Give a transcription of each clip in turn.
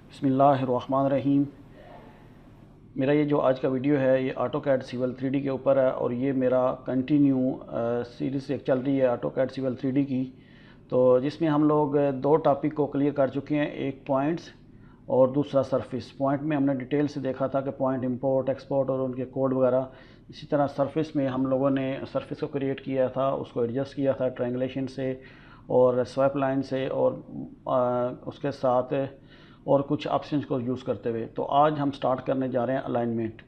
बिस्मिल्लाहिर्रहमानिर्रहीम। मेरा ये जो आज का वीडियो है ये ऑटोकैड सिविल 3D के ऊपर है और ये मेरा कंटिन्यू सीरीज़ एक चल रही है ऑटोकैड सिविल 3D की। तो जिसमें हम लोग दो टॉपिक को क्लियर कर चुके हैं, एक पॉइंट्स और दूसरा सरफेस। पॉइंट में हमने डिटेल से देखा था कि पॉइंट इंपोर्ट एक्सपोर्ट और उनके कोड वगैरह। इसी तरह सरफेस में हम लोगों ने सरफेस को क्रिएट किया था, उसको एडजस्ट किया था ट्रायंगुलेशन से और स्वाइप लाइन से और उसके साथ और कुछ ऑप्शंस को यूज़ करते हुए। तो आज हम स्टार्ट करने जा रहे हैं अलाइनमेंट।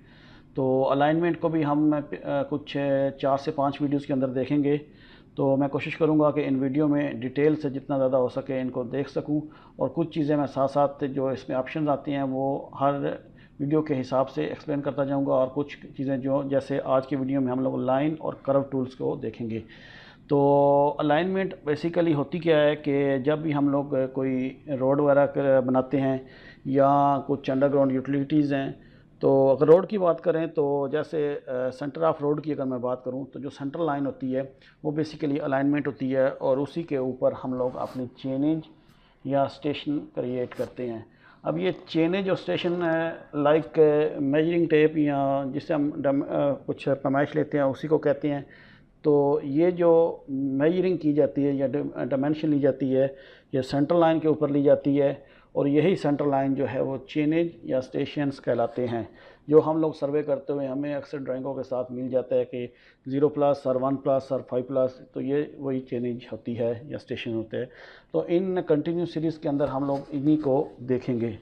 तो अलाइनमेंट को भी हम कुछ 4 से 5 वीडियोस के अंदर देखेंगे। तो मैं कोशिश करूंगा कि इन वीडियो में डिटेल से जितना ज़्यादा हो सके इनको देख सकूं और कुछ चीज़ें मैं साथ साथ जो इसमें ऑप्शंस आती हैं वो हर वीडियो के हिसाब से एक्सप्लेन करता जाऊंगा और कुछ चीज़ें जो जैसे आज की वीडियो में हम लोग लाइन और कर्व टूल्स को देखेंगे। तो अलाइनमेंट बेसिकली होती क्या है कि जब भी हम लोग कोई रोड वगैरह बनाते हैं या कुछ अंडरग्राउंड यूटिलिटीज़ हैं, तो अगर रोड की बात करें तो जैसे सेंटर ऑफ रोड की अगर मैं बात करूं तो जो सेंटर लाइन होती है वो बेसिकली अलाइनमेंट होती है और उसी के ऊपर हम लोग अपनी चेनेज या स्टेशन क्रिएट करते हैं। अब ये चेनेज और स्टेशन लाइक मेजरिंग टेप या जिससे हम कुछ पैमाइश लेते हैं उसी को कहते हैं। तो ये जो मेजरिंग की जाती है या डायमेंशन ली जाती है ये सेंटर लाइन के ऊपर ली जाती है और यही सेंटर लाइन जो है वो चेनेज या स्टेशंस कहलाते हैं, जो हम लोग सर्वे करते हुए हमें अक्सर ड्राइंगों के साथ मिल जाता है कि 0+ और 1+ और 5+। तो ये वही चेनेज होती है या स्टेशन होते हैं। तो इन कंटिन्यू सीरीज़ के अंदर हम लोग इन्हीं को देखेंगे।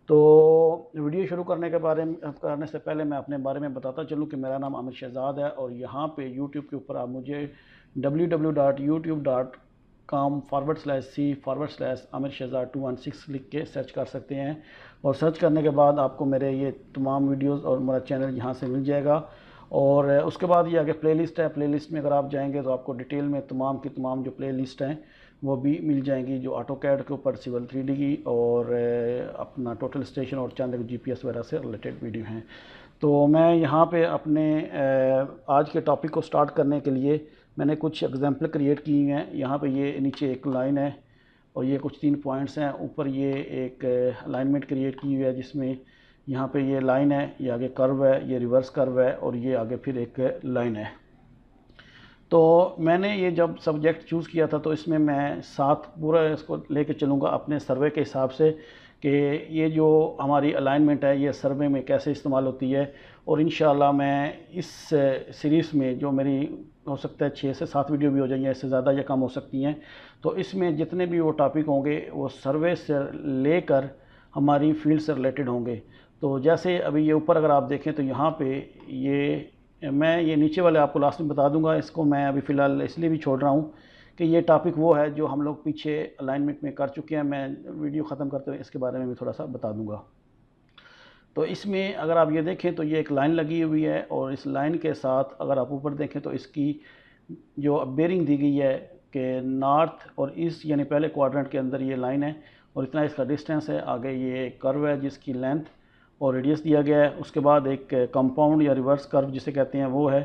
तो वीडियो शुरू करने से पहले मैं अपने बारे में बताता चलूँ कि मेरा नाम आमिर शहजाद है और यहाँ पे यूट्यूब के ऊपर आप मुझे www.youtube.com/c/आमिर शहजाद 216 लिख के सर्च कर सकते हैं और सर्च करने के बाद आपको मेरे ये तमाम वीडियोस और मेरा चैनल यहाँ से मिल जाएगा। और उसके बाद ये आगे प्लेलिस्ट है, प्लेलिस्ट में अगर आप जाएंगे तो आपको डिटेल में तमाम की तमाम जो प्लेलिस्ट हैं वो भी मिल जाएंगी, जो ऑटोकैड के ऊपर सिविल 3D की और अपना टोटल स्टेशन और चंद GPS वगैरह से रिलेटेड वीडियो हैं। तो मैं यहाँ पे अपने आज के टॉपिक को स्टार्ट करने के लिए मैंने कुछ एग्जांपल क्रिएट की हैं। यहाँ पे ये नीचे एक लाइन है और ये कुछ 3 पॉइंट्स हैं, ऊपर ये एक अलाइनमेंट क्रिएट की हुई है जिसमें यहाँ पे ये लाइन है, ये आगे कर्व है, ये रिवर्स कर्व है और ये आगे फिर एक लाइन है। तो मैंने ये जब सब्जेक्ट चूज़ किया था तो इसमें मैं साथ पूरा इसको लेके चलूँगा अपने सर्वे के हिसाब से कि ये जो हमारी अलाइनमेंट है ये सर्वे में कैसे इस्तेमाल होती है। और इंशाल्लाह मैं इस सीरीज़ में जो मेरी हो सकता है 6 से 7 वीडियो भी हो जाएंगे, इससे ज़्यादा या कम हो सकती हैं। तो इसमें जितने भी वो टॉपिक होंगे वो सर्वे से लेकर हमारी फील्ड से रिलेटेड होंगे। तो जैसे अभी ये ऊपर अगर आप देखें तो यहाँ पे मैं ये नीचे वाले आपको लास्ट में बता दूंगा, इसको मैं अभी फ़िलहाल इसलिए भी छोड़ रहा हूँ कि ये टॉपिक वो है जो हम लोग पीछे अलाइनमेंट में कर चुके हैं। मैं वीडियो ख़त्म करते हुए इसके बारे में भी थोड़ा सा बता दूंगा। तो इसमें अगर आप ये देखें तो ये एक लाइन लगी हुई है और इस लाइन के साथ अगर आप ऊपर देखें तो इसकी जो बेरिंग दी गई है कि नॉर्थ और ईस्ट यानी पहले क्वाड्रेंट के अंदर ये लाइन है और इतना इसका डिस्टेंस है। आगे ये कर्व है जिसकी लेंथ और रेडियस दिया गया है। उसके बाद एक कंपाउंड या रिवर्स कर्व जिसे कहते हैं वो है,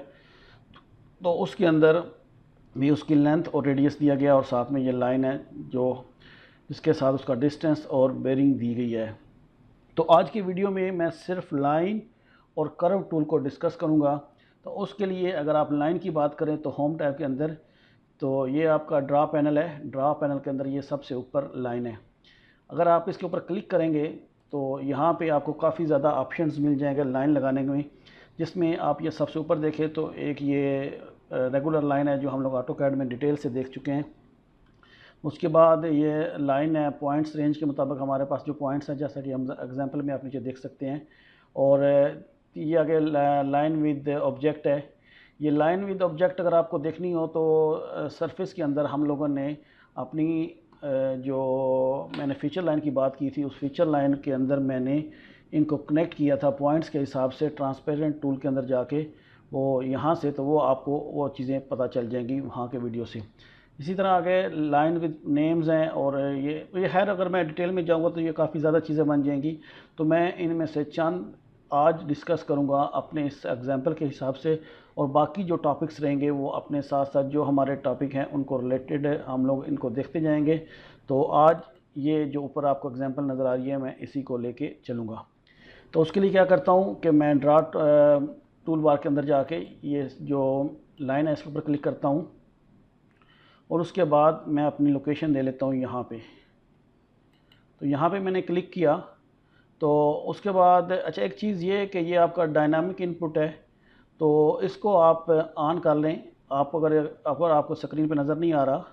तो उसके अंदर भी उसकी लेंथ और रेडियस दिया गया और साथ में ये लाइन है जो जिसके साथ उसका डिस्टेंस और बेरिंग दी गई है। तो आज की वीडियो में मैं सिर्फ लाइन और कर्व टूल को डिस्कस करूंगा। तो उसके लिए अगर आप लाइन की बात करें तो होम टैब के अंदर तो ये आपका ड्रा पैनल है, ड्रा पैनल के अंदर ये सबसे ऊपर लाइन है। अगर आप इसके ऊपर क्लिक करेंगे तो यहाँ पे आपको काफ़ी ज़्यादा ऑप्शंस मिल जाएंगे लाइन लगाने में, जिसमें आप ये सबसे ऊपर देखें तो एक ये रेगुलर लाइन है जो हम लोग ऑटोकैड में डिटेल से देख चुके हैं। उसके बाद ये लाइन है पॉइंट्स रेंज के मुताबिक हमारे पास जो पॉइंट्स हैं जैसा कि हम एग्जांपल में आप नीचे देख सकते हैं। और ये आगे लाइन विद ऑब्जेक्ट है। ये लाइन विद ऑब्जेक्ट अगर आपको देखनी हो तो सरफेस के अंदर हम लोगों ने अपनी जो मैंने फीचर लाइन की बात की थी उस फीचर लाइन के अंदर मैंने इनको कनेक्ट किया था पॉइंट्स के हिसाब से ट्रांसपेरेंट टूल के अंदर जाके वो यहाँ से, तो वो आपको वो चीज़ें पता चल जाएंगी वहाँ के वीडियो से। इसी तरह आगे लाइन विद नेम्स हैं और ये खैर अगर मैं डिटेल में जाऊँगा तो ये काफ़ी ज़्यादा चीज़ें बन जाएंगी। तो मैं इनमें से चंद आज डिस्कस करूँगा अपने इस एग्जांपल के हिसाब से और बाकी जो टॉपिक्स रहेंगे वो अपने साथ साथ जो हमारे टॉपिक हैं उनको रिलेटेड हम लोग इनको देखते जाएंगे। तो आज ये जो ऊपर आपको एग्जांपल नज़र आ रही है मैं इसी को लेके चलूँगा। तो उसके लिए क्या करता हूँ कि मैं ड्रा टूल बार के अंदर जाके ये जो लाइन है इसके ऊपर क्लिक करता हूँ और उसके बाद मैं अपनी लोकेशन दे लेता हूँ यहाँ पे। तो यहाँ पे मैंने क्लिक किया तो उसके बाद अच्छा एक चीज़ ये है कि ये आपका डायनामिक इनपुट है, तो इसको आप ऑन कर लें। आप अगर आपको स्क्रीन पे नज़र नहीं आ रहा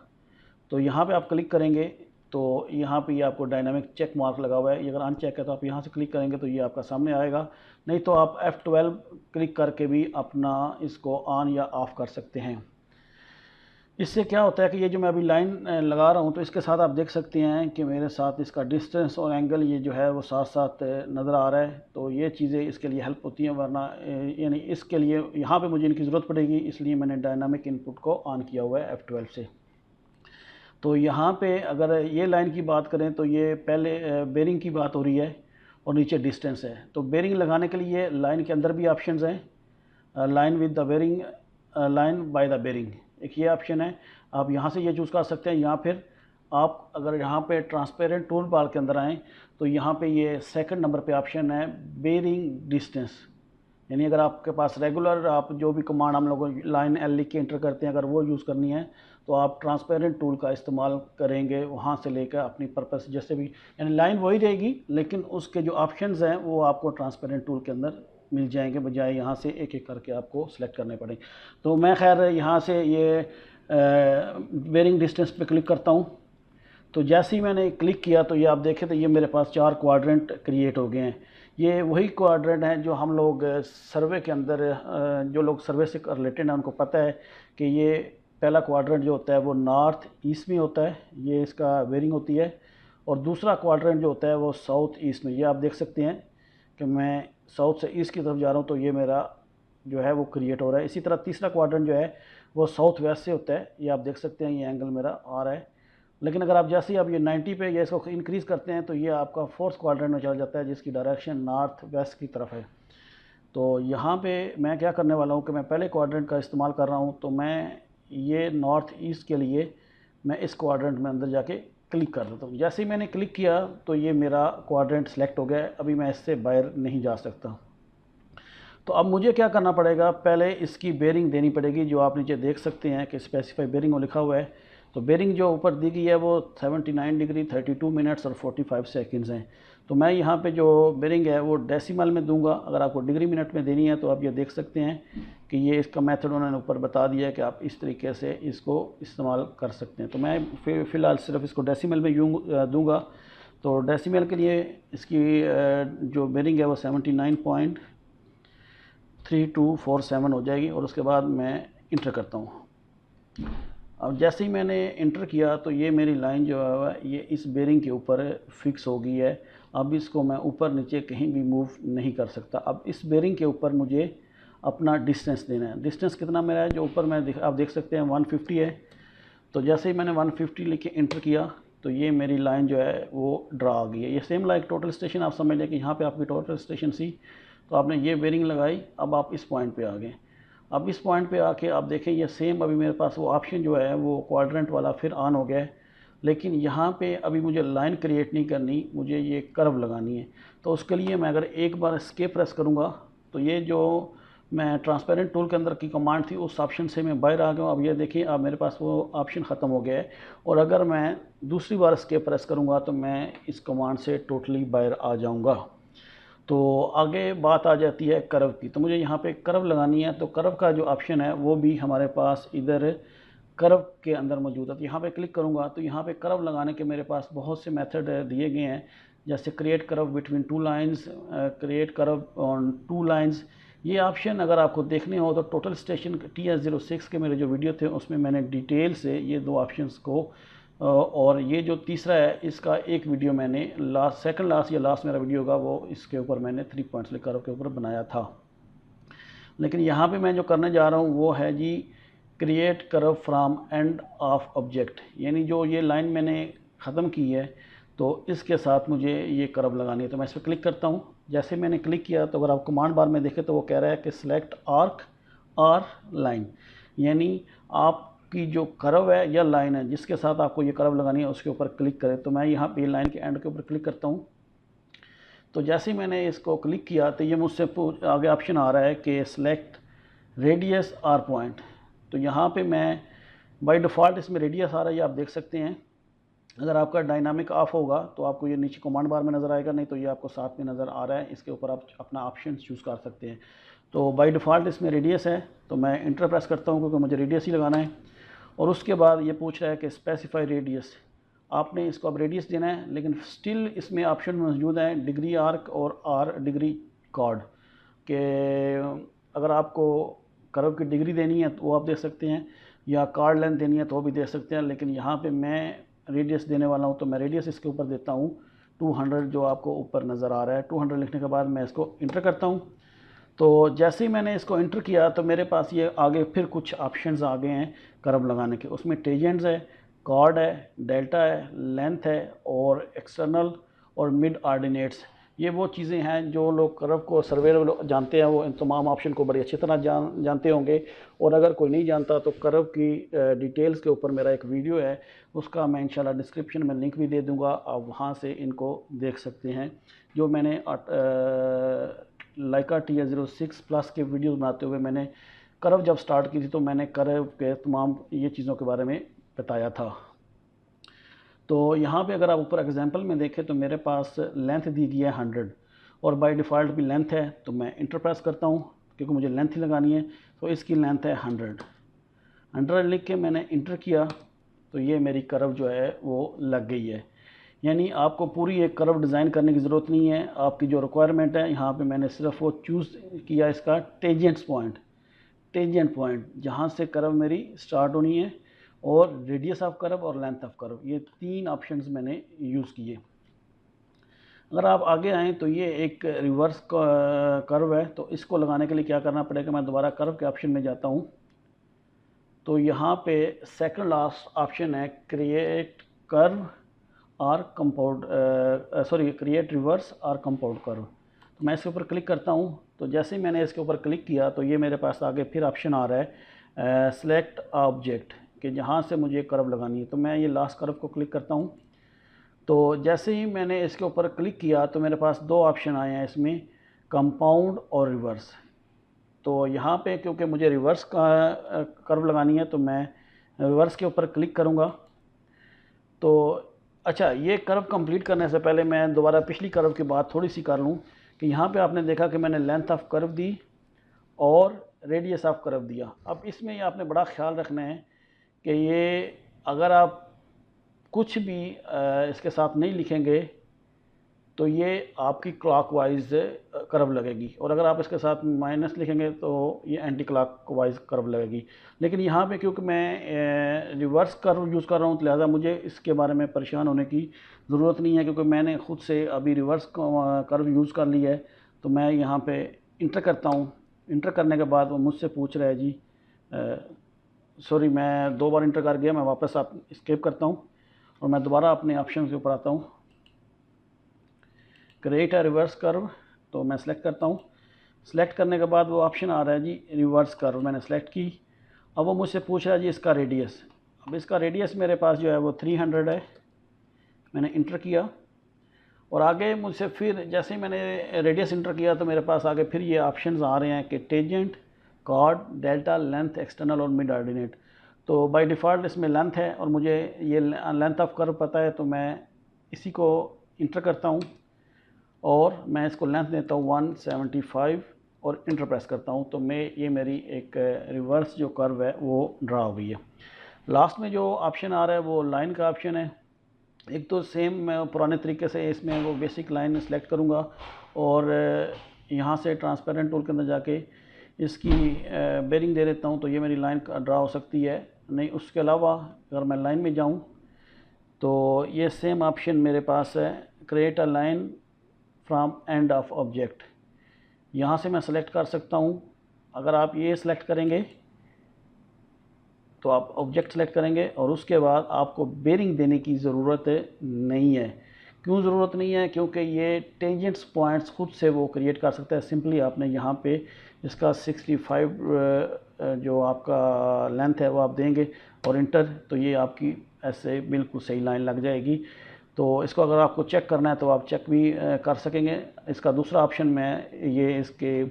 तो यहाँ पे आप क्लिक करेंगे तो यहाँ पे ये आपको डायनामिक चेक मार्क लगा हुआ है, ये अगर अनचेक है तो आप यहाँ से क्लिक करेंगे तो ये आपका सामने आएगा। नहीं तो आप F12 क्लिक करके भी अपना इसको ऑन या ऑफ़ कर सकते हैं। इससे क्या होता है कि ये जो मैं अभी लाइन लगा रहा हूँ तो इसके साथ आप देख सकते हैं कि मेरे साथ इसका डिस्टेंस और एंगल ये जो है वो साथ साथ नज़र आ रहा है। तो ये चीज़ें इसके लिए हेल्प होती हैं, वरना यानी इसके लिए यहाँ पे मुझे इनकी ज़रूरत पड़ेगी, इसलिए मैंने डायनामिक इनपुट को ऑन किया हुआ है F12 से। तो यहाँ पे अगर ये लाइन की बात करें तो ये पहले बेरिंग की बात हो रही है और नीचे डिस्टेंस है। तो बेरिंग लगाने के लिए लाइन के अंदर भी ऑप्शंस हैं, line with the bearing, line by the bearing, एक ये ऑप्शन है। आप यहाँ से ये चूज़ कर सकते हैं, या फिर आप अगर यहाँ पे ट्रांसपेरेंट टूल बार के अंदर आएँ तो यहाँ पे ये सेकंड नंबर पे ऑप्शन है बेरिंग डिस्टेंस। यानी अगर आपके पास रेगुलर आप जो भी कमांड हम लोग लाइन एल लिख के एंटर करते हैं, अगर वो यूज़ करनी है तो आप ट्रांसपेरेंट टूल का इस्तेमाल करेंगे, वहाँ से लेकर अपनी पर्पस जैसे भी, यानी लाइन वही रहेगी लेकिन उसके जो ऑप्शंस हैं वो आपको ट्रांसपेरेंट टूल के अंदर मिल जाएंगे, बजाय यहाँ से एक एक करके आपको सेलेक्ट करने पड़े। तो मैं खैर यहाँ से ये बेरिंग डिस्टेंस पे क्लिक करता हूँ। तो जैसे ही मैंने क्लिक किया तो ये आप देखें तो ये मेरे पास 4 क्वाड्रेंट क्रिएट हो गए हैं। ये वही क्वाड्रेंट हैं जो हम लोग सर्वे के अंदर, जो लोग सर्वे से रिलेटेड हैं उनको पता है कि ये पहला क्वाड्रेंट जो होता है वो नॉर्थ ईस्ट में होता है, ये इसका बेरिंग होती है। और दूसरा क्वाड्रेंट जो होता है वो साउथ ईस्ट में। ये आप देख सकते हैं कि मैं साउथ से ईस्ट की तरफ जा रहा हूँ तो ये मेरा जो है वो क्रिएट हो रहा है। इसी तरह तीसरा क्वाड्रेंट जो है वो साउथ वेस्ट से होता है, ये आप देख सकते हैं, ये एंगल मेरा आ रहा है। लेकिन अगर आप जैसे ही आप ये 90 पे या इसको इंक्रीज़ करते हैं तो ये आपका फोर्थ क्वाड्रेंट में चला जाता है जिसकी डायरेक्शन नॉर्थ वेस्ट की तरफ है। तो यहाँ पे मैं क्या करने वाला हूँ कि मैं पहले क्वाड्रेंट का इस्तेमाल कर रहा हूँ, तो मैं ये नॉर्थ ईस्ट के लिए मैं इस क्वाड्रेंट में अंदर जाके क्लिक कर देता हूँ। जैसे ही मैंने क्लिक किया तो ये मेरा क्वाड्रेंट सेलेक्ट हो गया है, अभी मैं इससे बाहर नहीं जा सकता। तो अब मुझे क्या करना पड़ेगा, पहले इसकी बेरिंग देनी पड़ेगी, जो आप नीचे देख सकते हैं कि स्पेसिफाई बेरिंग लिखा हुआ है। तो बेरिंग जो ऊपर दी गई है वो 79 डिग्री 32 मिनट्स और 45 सेकंड्स हैं। तो मैं यहाँ पे जो बेरिंग है वो डेसिमल में दूंगा। अगर आपको डिग्री मिनट में देनी है तो आप ये देख सकते हैं कि ये इसका मेथड उन्होंने ऊपर बता दिया है कि आप इस तरीके से इसको इस्तेमाल कर सकते हैं। तो मैं फ़िलहाल सिर्फ इसको डेसिमल में दूँगा। तो डेसिमल के लिए इसकी जो बेरिंग है वो 79.3247 हो जाएगी और उसके बाद मैं इंटर करता हूँ। अब जैसे ही मैंने इंटर किया तो ये मेरी लाइन जो है ये इस बेरिंग के ऊपर फिक्स हो गई है। अब इसको मैं ऊपर नीचे कहीं भी मूव नहीं कर सकता। अब इस बेरिंग के ऊपर मुझे अपना डिस्टेंस देना है। डिस्टेंस कितना मेरा है, जो ऊपर आप देख सकते हैं 150 है। तो जैसे ही मैंने 150 लिख के इंटर किया तो ये मेरी लाइन जो है वो ड्रा आ गई है। ये सेम लाइक टोटल स्टेशन, आप समझ लें कि यहाँ पे आपकी टोटल स्टेशन सी, तो आपने ये बेरिंग लगाई, अब आप इस पॉइंट पे आ गए। अब इस पॉइंट पे आके आप देखें ये सेम अभी मेरे पास वो ऑप्शन जो है वो क्वाड्रेंट वाला फिर ऑन हो गया है, लेकिन यहाँ पे अभी मुझे लाइन क्रिएट नहीं करनी, मुझे ये कर्व लगानी है। तो उसके लिए मैं अगर एक बार एस्केप प्रेस करूँगा तो ये जो मैं ट्रांसपेरेंट टूल के अंदर की कमांड थी उस ऑप्शन से मैं बाहर आ गया हूँ। अब ये देखिए अब मेरे पास वो ऑप्शन ख़त्म हो गया है, और अगर मैं दूसरी बार एस्केप प्रेस करूँगा तो मैं इस कमांड से टोटली बाहर आ जाऊँगा। तो आगे बात आ जाती है कर्व की। तो मुझे यहाँ पे कर्व लगानी है, तो कर्व का जो ऑप्शन है वो भी हमारे पास इधर कर्व के अंदर मौजूद है। तो यहाँ पे क्लिक करूँगा तो यहाँ पे कर्व लगाने के मेरे पास बहुत से मेथड दिए गए हैं, जैसे create curve between two lines, create curve on two lines. ये ऑप्शन अगर आपको देखने हो तो टोटल स्टेशन TS06 के मेरे जो वीडियो थे उसमें मैंने डिटेल से ये दो ऑप्शंस को, और ये जो तीसरा है इसका एक वीडियो मैंने सेकंड लास्ट या लास्ट मेरा वीडियो होगा वो इसके ऊपर मैंने 3 पॉइंट्स कर्व के ऊपर बनाया था। लेकिन यहाँ पे मैं जो करने जा रहा हूँ वो है जी create curve from end of object, यानी जो ये लाइन मैंने ख़त्म की है तो इसके साथ मुझे ये कर्व लगानी है। तो मैं इस पर क्लिक करता हूँ। जैसे मैंने क्लिक किया तो अगर आप कमांड बार में देखें तो वो कह रहा है कि सिलेक्ट आर्क और लाइन, यानी आप की जो कर्व है या लाइन है जिसके साथ आपको ये कर्व लगानी है उसके ऊपर क्लिक करें। तो मैं यहाँ पे लाइन के एंड के ऊपर क्लिक करता हूँ। तो जैसे ही मैंने इसको क्लिक किया तो ये मुझसे आगे ऑप्शन आ रहा है कि सिलेक्ट रेडियस आर पॉइंट। तो यहाँ पे मैं बाय डिफ़ॉल्ट इसमें रेडियस आ रहा है, ये आप देख सकते हैं। अगर आपका डायनामिक ऑफ होगा तो आपको ये नीचे कमांड बार में नज़र आएगा, नहीं तो ये आपको साथ में नज़र आ रहा है। इसके ऊपर आप अपना ऑप्शन चूज़ कर सकते हैं। तो बाय डिफ़ॉल्ट इसमें रेडियस है, तो मैं इंटर प्रेस करता हूँ क्योंकि मुझे रेडियस ही लगाना है। और उसके बाद ये पूछ रहा है कि स्पेसिफाई रेडियस, आपने इसको अब रेडियस देना है, लेकिन स्टिल इसमें ऑप्शन मौजूद है डिग्री आर्क और आर डिग्री कॉर्ड के। अगर आपको कर्व की डिग्री देनी है तो वो आप दे सकते हैं, या कार्ड लेंथ देनी है तो वो भी दे सकते हैं। लेकिन यहाँ पे मैं रेडियस देने वाला हूँ, तो मैं रेडियस इसके ऊपर देता हूँ 200, जो आपको ऊपर नज़र आ रहा है। 200 लिखने के बाद मैं इसको इंटर करता हूँ। तो जैसे ही मैंने इसको इंटर किया तो मेरे पास ये आगे फिर कुछ ऑप्शंस आ गए हैं कर्व लगाने के। उसमें टेजेंट्स है, कॉर्ड है, डेल्टा है, लेंथ है और एक्सटर्नल और मिड ऑर्डिनेट्स। ये वो चीज़ें हैं जो लोग कर्व को सर्वेयर जानते हैं, वो इन तमाम ऑप्शन को बड़ी अच्छी तरह जानते होंगे। और अगर कोई नहीं जानता तो कर्व की डिटेल्स के ऊपर मेरा एक वीडियो है, उसका मैं इंशाल्लाह डिस्क्रिप्शन में लिंक भी दे दूँगा, आप वहाँ से इनको देख सकते हैं। जो मैंने लाइका TS06 प्लस के वीडियो बनाते हुए मैंने कर्व जब स्टार्ट की थी तो मैंने कर्व के तमाम ये चीज़ों के बारे में बताया था। तो यहाँ पे अगर आप ऊपर एग्जांपल में देखें तो मेरे पास लेंथ दी गई है 100 और बाय डिफ़ॉल्ट भी लेंथ है। तो मैं इंटर प्रेस करता हूँ क्योंकि मुझे लेंथ ही लगानी है। तो इसकी लेंथ है 100 लिख के मैंने इंटर किया तो ये मेरी कर्व जो है वो लग गई है। यानी आपको पूरी एक कर्व डिज़ाइन करने की ज़रूरत नहीं है। आपकी जो रिक्वायरमेंट है यहाँ पे मैंने सिर्फ वो चूज़ किया इसका टेंजेंट पॉइंट जहाँ से कर्व मेरी स्टार्ट होनी है, और रेडियस ऑफ कर्व और लेंथ ऑफ कर्व, ये 3 ऑप्शंस मैंने यूज़ किए। अगर आप आगे आएँ तो ये एक रिवर्स कर्व है, तो इसको लगाने के लिए क्या करना पड़ेगा, मैं दोबारा कर्व के ऑप्शन में जाता हूँ। तो यहाँ पे सेकंड लास्ट ऑप्शन है क्रिएट कर्व और कंपाउंड क्रिएट रिवर्स और कंपाउंड कर्व। तो मैं इसके ऊपर क्लिक करता हूँ। तो जैसे ही मैंने इसके ऊपर क्लिक किया तो ये मेरे पास आगे फिर ऑप्शन आ रहा है सिलेक्ट ऑब्जेक्ट, कि जहाँ से मुझे कर्व लगानी है। तो मैं ये लास्ट कर्व को क्लिक करता हूँ। तो जैसे ही मैंने इसके ऊपर क्लिक किया तो मेरे पास 2 ऑप्शन आए हैं इसमें, कंपाउंड और रिवर्स। तो यहाँ पे क्योंकि मुझे रिवर्स का कर्व लगानी है तो मैं रिवर्स के ऊपर क्लिक करूँगा। तो अच्छा, ये कर्व कंप्लीट करने से पहले मैं दोबारा पिछली कर्व की बात थोड़ी सी कर लूँ कि यहाँ पे आपने देखा कि मैंने लेंथ ऑफ कर्व दी और रेडियस ऑफ कर्व दिया। अब इसमें ये आपने बड़ा ख्याल रखना है कि ये अगर आप कुछ भी इसके साथ नहीं लिखेंगे तो ये आपकी क्लॉकवाइज कर्व लगेगी, और अगर आप इसके साथ माइनस लिखेंगे तो ये एंटी क्लॉकवाइज कर्व लगेगी। लेकिन यहाँ पे क्योंकि मैं रिवर्स कर्व यूज़ कर रहा हूँ तो लिहाजा मुझे इसके बारे में परेशान होने की ज़रूरत नहीं है, क्योंकि मैंने ख़ुद से अभी रिवर्स कर्व यूज़ कर लिया है। तो मैं यहाँ पे इंटर करता हूँ। इंटर करने के बाद वो मुझसे पूछ रहा है जी, सॉरी मैं 2 बार इंटर कर गया, मैं वापस आप एस्केप करता हूँ और मैं दोबारा अपने ऑप्शन के ऊपर आता हूँ, क्रिएट अ रिवर्स कर्व। तो मैं सेलेक्ट करता हूँ। सेलेक्ट करने के बाद वो ऑप्शन आ रहा है जी रिवर्स कर्व, मैंने सेलेक्ट की। अब वो मुझसे पूछ रहा है जी इसका रेडियस। अब इसका रेडियस मेरे पास जो है वो 300 है। मैंने इंटर किया और आगे मुझसे फिर जैसे ही मैंने रेडियस इंटर किया तो मेरे पास आगे फिर ये ऑप्शंस आ रहे हैं कि tangent, chord, delta, length, external और मिड ऑर्डिनेट। तो बाय डिफ़ॉल्ट इसमें लेंथ है और मुझे ये लेंथ ऑफ कर्व पता है, तो मैं इसी को इंटर करता हूँ और मैं इसको लेंथ देता हूँ 175 और इंटर प्रेस करता हूँ। तो ये मेरी एक रिवर्स जो कर्व है वो ड्रा हो गई है। लास्ट में जो ऑप्शन आ रहा है वो लाइन का ऑप्शन है। एक तो सेम मैं पुराने तरीके से इसमें वो बेसिक लाइन सेलेक्ट करूँगा और यहाँ से ट्रांसपेरेंट टूल के अंदर जाके इसकी बेरिंग दे देता हूँ, तो ये मेरी लाइन ड्रा हो सकती है। नहीं, उसके अलावा अगर मैं लाइन में जाऊँ तो ये सेम ऑप्शन मेरे पास है, create a line from end of object. यहाँ से मैं सेलेक्ट कर सकता हूँ। अगर आप ये सेलेक्ट करेंगे तो आप ऑब्जेक्ट सेलेक्ट करेंगे और उसके बाद आपको बेरिंग देने की ज़रूरत नहीं है। क्यों ज़रूरत नहीं है? क्योंकि ये टेंजेंट्स पॉइंट्स खुद से वो क्रिएट कर सकता है। सिंपली आपने यहाँ पे इसका 65 जो आपका लेंथ है वो आप देंगे। और इंटर, तो ये आपकी ऐसे बिल्कुल सही लाइन लग जाएगी। तो इसको अगर आपको चेक करना है तो आप चेक भी कर सकेंगे। इसका दूसरा ऑप्शन मैं ये इसके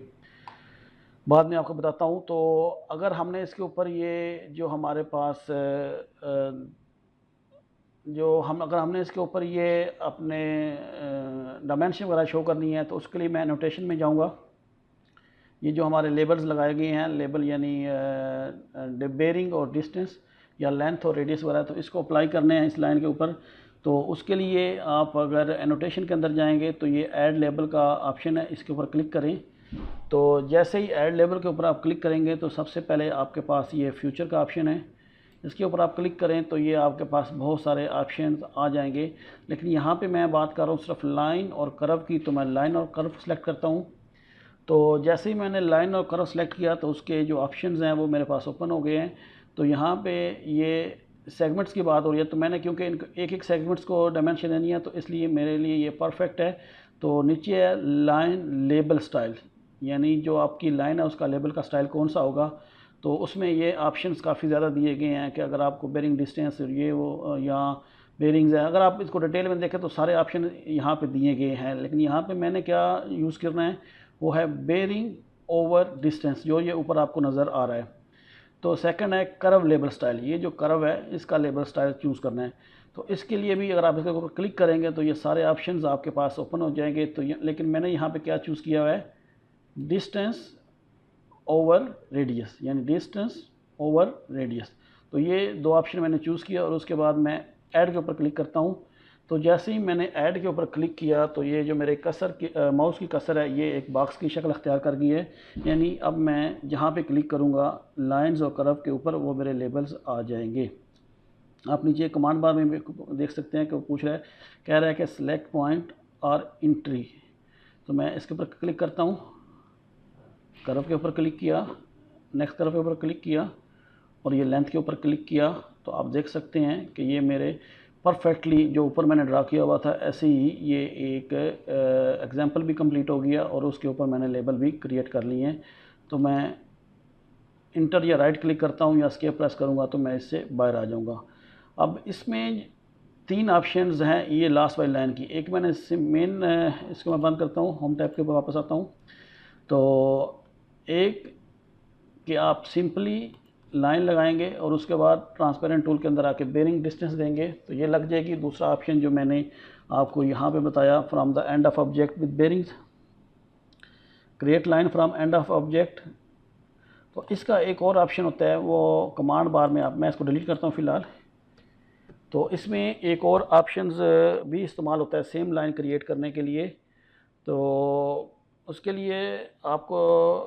बाद में आपको बताता हूँ। तो अगर हमने इसके ऊपर ये जो हमारे पास अगर हमने इसके ऊपर ये अपने डायमेंशन वगैरह शो करनी है, तो उसके लिए मैं नोटेशन में जाऊँगा। ये जो हमारे लेबल्स लगाए गए हैं, लेबल यानी बेयरिंग और डिस्टेंस या लेंथ और रेडियस वगैरह, तो इसको अप्लाई करने हैं इस लाइन के ऊपर। तो उसके लिए आप अगर एनोटेशन के अंदर जाएंगे तो ये ऐड लेबल का ऑप्शन है, इसके ऊपर क्लिक करें। तो जैसे ही ऐड लेबल के ऊपर आप क्लिक करेंगे तो सबसे पहले आपके पास ये फ्यूचर का ऑप्शन है, इसके ऊपर आप क्लिक करें तो ये आपके पास बहुत सारे ऑप्शंस आ जाएंगे। लेकिन यहाँ पे मैं बात कर रहा हूँ सिर्फ लाइन और कर्व की, तो मैं लाइन और कर्व सेलेक्ट करता हूँ। तो जैसे ही मैंने लाइन और कर्व सेलेक्ट किया तो उसके जो ऑप्शंस हैं वो मेरे पास ओपन हो गए हैं। तो यहाँ पे ये सेगमेंट्स की बात हो रही है, तो मैंने क्योंकि एक एक सेगमेंट्स को डायमेंशन देनी है तो इसलिए मेरे लिए ये परफेक्ट है। तो नीचे है लाइन लेबल स्टाइल, यानी जो आपकी लाइन है उसका लेबल का स्टाइल कौन सा होगा। तो उसमें ये ऑप्शंस काफ़ी ज़्यादा दिए गए हैं कि अगर आपको बेरिंग डिस्टेंस ये वो या बेरिंग्स है, अगर आप इसको डिटेल में देखें तो सारे ऑप्शन यहाँ पे दिए गए हैं। लेकिन यहाँ पे मैंने क्या यूज़ करना है वो है बेरिंग ओवर डिस्टेंस, जो ये ऊपर आपको नज़र आ रहा है। तो सेकंड है कर्व लेबल स्टाइल, ये जो कर्व है इसका लेबल स्टाइल चूज़ करना है। तो इसके लिए भी अगर आप इसके ऊपर क्लिक करेंगे तो ये सारे ऑप्शंस आपके पास ओपन हो जाएंगे। तो लेकिन मैंने यहाँ पे क्या चूज़ किया हुआ है, डिस्टेंस ओवर रेडियस, यानी डिस्टेंस ओवर रेडियस। तो ये दो ऑप्शन मैंने चूज़ किया और उसके बाद मैं ऐड के ऊपर क्लिक करता हूँ। तो जैसे ही मैंने ऐड के ऊपर क्लिक किया तो ये जो मेरे कसर की माउस की कसर है ये एक बॉक्स की शक्ल अख्तियार कर गई है, यानी अब मैं जहाँ पे क्लिक करूँगा लाइंस और कर्व के ऊपर वो मेरे लेबल्स आ जाएंगे। आप नीचे कमांड बार में भी देख सकते हैं कि वो पूछ रहा है, कह रहा है कि सिलेक्ट पॉइंट और इंट्री। तो मैं इसके ऊपर क्लिक करता हूँ, कर्व के ऊपर क्लिक किया, नेक्स्ट कर्व के ऊपर क्लिक किया और ये लेंथ के ऊपर क्लिक किया। तो आप देख सकते हैं कि ये मेरे परफेक्टली जो ऊपर मैंने ड्रा किया हुआ था ऐसे ही ये एक एग्जांपल भी कंप्लीट हो गया और उसके ऊपर मैंने लेबल भी क्रिएट कर लिए हैं। तो मैं इंटर या राइट क्लिक करता हूँ या एस्केप प्रेस करूँगा तो मैं इससे बाहर आ जाऊँगा। अब इसमें तीन ऑप्शंस हैं ये लास्ट वाली लाइन की। एक मैंने मेन इसको मैं बंद करता हूँ, होम टैब के ऊपर वापस आता हूँ। तो एक कि आप सिंपली लाइन लगाएंगे और उसके बाद ट्रांसपेरेंट टूल के अंदर आके बेरिंग डिस्टेंस देंगे तो ये लग जाएगी। दूसरा ऑप्शन जो मैंने आपको यहाँ पे बताया, from the end of object with bearings, create line from end of object. तो इसका एक और ऑप्शन होता है वो कमांड बार में, मैं इसको डिलीट करता हूँ फ़िलहाल। तो इसमें एक और ऑप्शन भी इस्तेमाल होता है सेम लाइन क्रिएट करने के लिए। तो उसके लिए आपको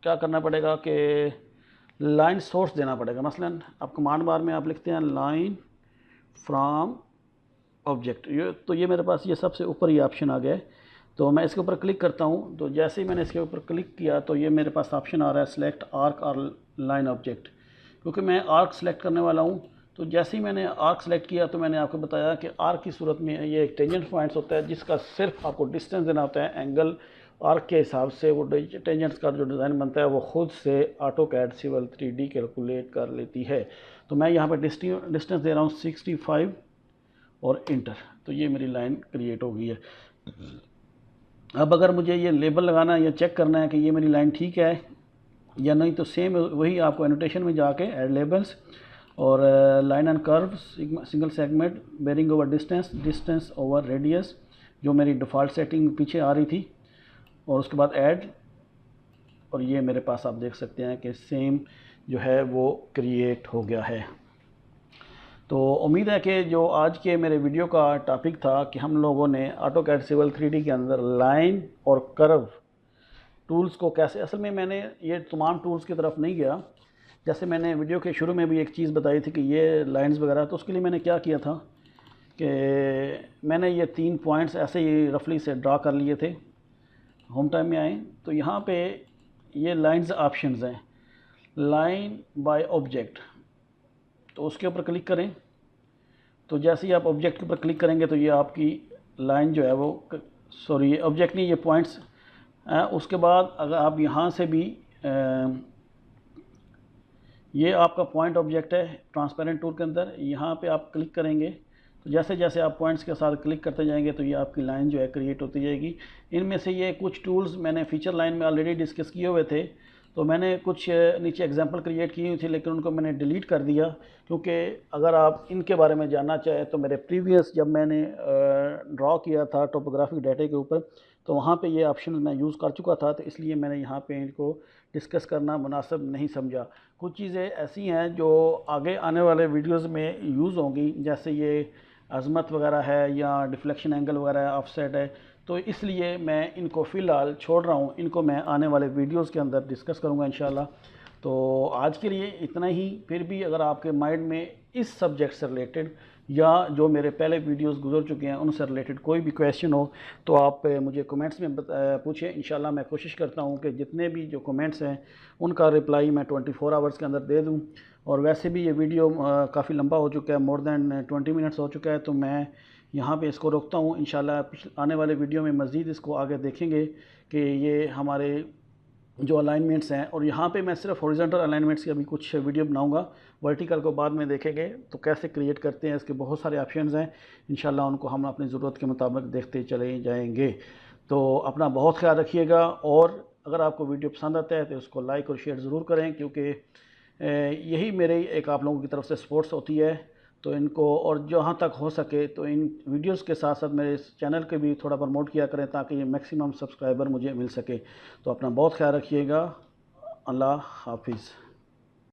क्या करना पड़ेगा कि लाइन सोर्स देना पड़ेगा। मसलन आप कमांड बार में आप लिखते हैं लाइन फ्रॉम ऑब्जेक्ट, तो ये मेरे पास ये सबसे ऊपर ये ऑप्शन आ गया है। तो मैं इसके ऊपर क्लिक करता हूँ। तो जैसे ही मैंने इसके ऊपर क्लिक किया तो ये मेरे पास ऑप्शन आ रहा है सिलेक्ट आर्क और लाइन ऑब्जेक्ट, क्योंकि मैं आर्क सेलेक्ट करने वाला हूँ। तो जैसे ही मैंने आर्क सेलेक्ट किया तो मैंने आपको बताया कि आर्क की सूरत में ये एक टेंजेंट पॉइंट्स होता है जिसका सिर्फ आपको डिस्टेंस देना होता है एंगल आर्क के हिसाब से। वो टेंजेंट्स का जो डिज़ाइन बनता है वो खुद से ऑटोकैड सिविल 3D कैलकुलेट कर लेती है। तो मैं यहाँ पर डिस्टेंस दे रहा हूँ 65 और इंटर। तो ये मेरी लाइन क्रिएट हो गई है। अब अगर मुझे ये लेबल लगाना है या चेक करना है कि ये मेरी लाइन ठीक है या नहीं, तो सेम वही आपको एनोटेशन में जाके ऐड लेबल्स और line and curve, single segment, bearing over distance, distance over radius, जो मेरी डिफ़ॉल्ट सेटिंग पीछे आ रही थी, और उसके बाद ऐड। और ये मेरे पास आप देख सकते हैं कि सेम जो है वो क्रिएट हो गया है। तो उम्मीद है कि जो आज के मेरे वीडियो का टॉपिक था कि हम लोगों ने ऑटोकैड सिविल 3D के अंदर लाइन और कर्व टूल्स को कैसे, असल में मैंने ये तमाम टूल्स की तरफ नहीं गया। जैसे मैंने वीडियो के शुरू में भी एक चीज़ बताई थी कि ये लाइंस वगैरह, तो उसके लिए मैंने क्या किया था कि मैंने ये 3 पॉइंट्स ऐसे ही रफली से ड्रा कर लिए थे। होम टाइम में आए तो यहाँ पे ये लाइंस ऑप्शंस हैं, लाइन बाय ऑब्जेक्ट, तो उसके ऊपर क्लिक करें। तो जैसे ही आप ऑब्जेक्ट के ऊपर क्लिक करेंगे तो ये आपकी लाइन जो है वो, सॉरी ये ऑब्जेक्ट नहीं, ये पॉइंट्स। उसके बाद अगर आप यहाँ से भी ये आपका पॉइंट ऑब्जेक्ट है ट्रांसपेरेंट टूल के अंदर। यहाँ पे आप क्लिक करेंगे तो जैसे जैसे आप पॉइंट्स के साथ क्लिक करते जाएंगे तो ये आपकी लाइन जो है क्रिएट होती जाएगी। इनमें से ये कुछ टूल्स मैंने फीचर लाइन में ऑलरेडी डिस्कस किए हुए थे, तो मैंने कुछ नीचे एग्जांपल क्रिएट की हुई थी, लेकिन उनको मैंने डिलीट कर दिया, क्योंकि अगर आप इनके बारे में जानना चाहें तो मेरे प्रीवियस जब मैंने ड्रॉ किया था टोपोग्राफिक डाटा के ऊपर, तो वहाँ पे ये ऑप्शन मैं यूज़ कर चुका था, तो इसलिए मैंने यहाँ पे इनको डिस्कस करना मुनासिब नहीं समझा। कुछ चीज़ें ऐसी हैं जो आगे आने वाले वीडियोस में यूज़ होंगी, जैसे ये अज़मत वगैरह है या डिफ्लेक्शन एंगल वगैरह है, ऑफसेट है, तो इसलिए मैं इनको फ़िलहाल छोड़ रहा हूँ। इनको मैं आने वाले वीडियोस के अंदर डिस्कस करूँगा इंशाल्लाह। तो आज के लिए इतना ही। फिर भी अगर आपके माइंड में इस सब्जेक्ट से रिलेटेड या जो मेरे पहले वीडियोस गुजर चुके हैं उनसे रिलेटेड कोई भी क्वेश्चन हो तो आप मुझे कमेंट्स में पूछें। इंशाल्लाह मैं कोशिश करता हूँ कि जितने भी जो कमेंट्स हैं उनका रिप्लाई मैं 24 आवर्स के अंदर दे दूँ। और वैसे भी ये वीडियो काफ़ी लंबा हो चुका है, मोर दैन 20 मिनट्स हो चुका है, तो मैं यहाँ पे इसको रोकता हूँ। इंशाल्लाह आने वाले वीडियो में मज़ीद इसको आगे देखेंगे कि ये हमारे जो अलाइनमेंट्स हैं, और यहाँ पे मैं सिर्फ हॉरिजॉन्टल अलाइनमेंट्स की अभी कुछ वीडियो बनाऊंगा, वर्टिकल को बाद में देखेंगे तो कैसे क्रिएट करते हैं। इसके बहुत सारे ऑप्शंस हैं, इंशाल्लाह उनको हम अपनी ज़रूरत के मुताबिक देखते चले जाएंगे। तो अपना बहुत ख्याल रखिएगा, और अगर आपको वीडियो पसंद आता है तो उसको लाइक और शेयर ज़रूर करें, क्योंकि यही मेरे एक आप लोगों की तरफ से सपोर्ट्स होती है। तो इनको और जहाँ तक हो सके तो इन वीडियोस के साथ साथ मेरे इस चैनल के भी थोड़ा प्रमोट किया करें, ताकि ये मैक्सिमम सब्सक्राइबर मुझे मिल सके। तो अपना बहुत ख्याल रखिएगा। अल्लाह हाफिज़।